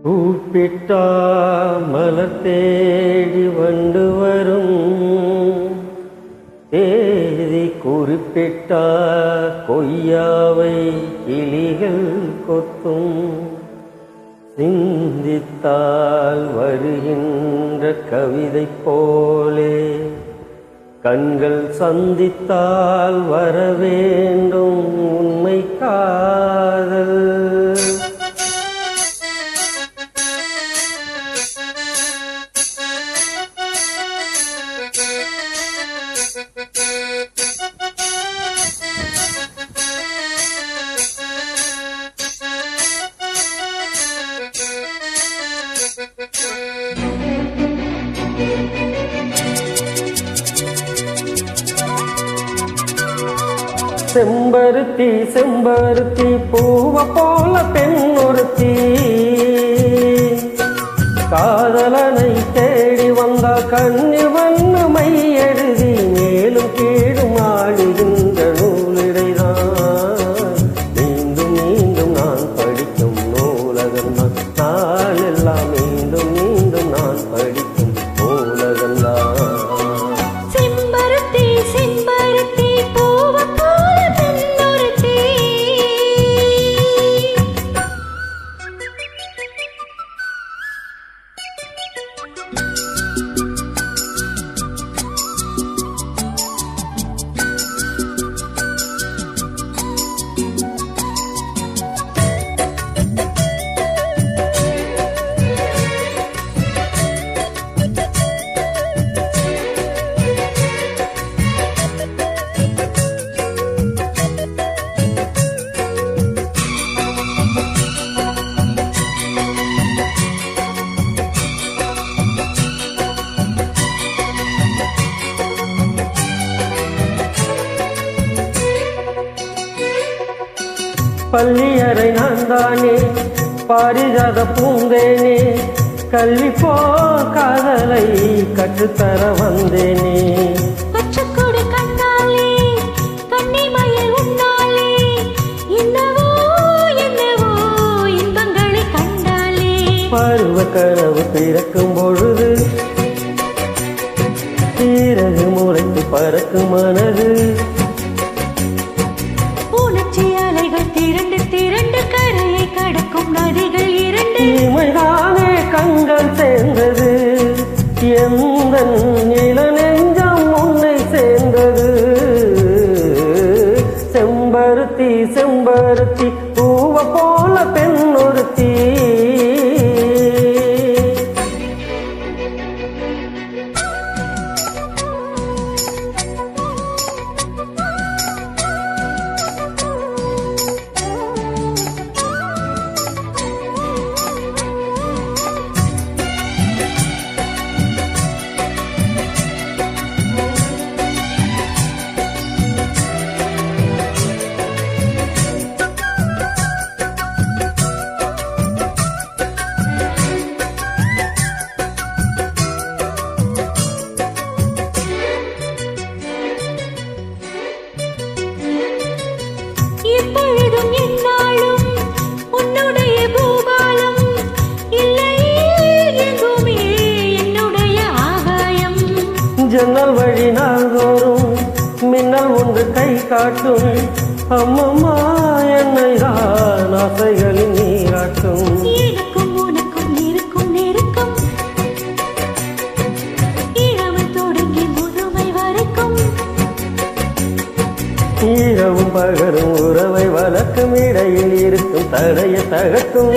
கூப்பிட்டா மலர் தேடி வண்டு வரும், தேதி குறிப்பிட்டா கொய்யாவை கிளிகள் கொத்தும். சிந்தித்தால் வருகின்ற கவிதை போலே கண்கள் சந்தித்தால் வரவேண்டும் உண்மை காதல். செம்பருத்தி செம்பருத்தி பூவ போல பெண் ஒருத்தி, காதலனை தேடி வந்த கண்ணி வண்ண மை எழுதி மேலும் கீழும் ஆடுகின்ற நூலிடைதான். மீண்டும் மீண்டும் நான் படிக்கும் நூலகம்தான், நாளெல்லாம் மீண்டும் மீண்டும் நான் படிக்கும் நூலகம்தான். பள்ளியறை நான் தானே பாரிஜாத பூந்தேனே, கல்வி போ காதலை கற்றுத்தர வந்தேனே. பச்சைக்கொடி கண்ணாலே கன்னிமயில் உன்னாலே என்னவோ என்னவோ இன்பங்களை கண்டாலே. பருவ கனவு பிறக்கும் பொழுது தீரகு முறைக்கு பறக்கும் மனது, திரண்டு திரண்டு கரையை கடக்கும் நதிகள் இரண்டு. இமைதானே கண்கள் சேர்ந்தது, எந்த நில நெஞ்சம் உன்னை சேர்ந்தது. செம்பருத்தி செம்பருத்தி பூவ போல பெண் ஒருத்தி, எப்பொழுதும் என்னாலும் உன்னுடைய பூபாலம் இல்லை எங்குமே என்னுடைய ஆகாயம். ஜன்னல் வழி நாள்தோறும் மின்னல் ஒன்று கை காட்டும், அம்மம்மா என்னை தான் ஆசைகளின் நீராட்டும். எனக்கும் உனக்கும் இருக்கும் நெருக்கம் இளமை தொடங்கி முதுமை வரைக்கும், இரவும் பகரும் உறவை வளர்க்கும், இடையில் இருக்கும் தடையை தகர்க்கும்.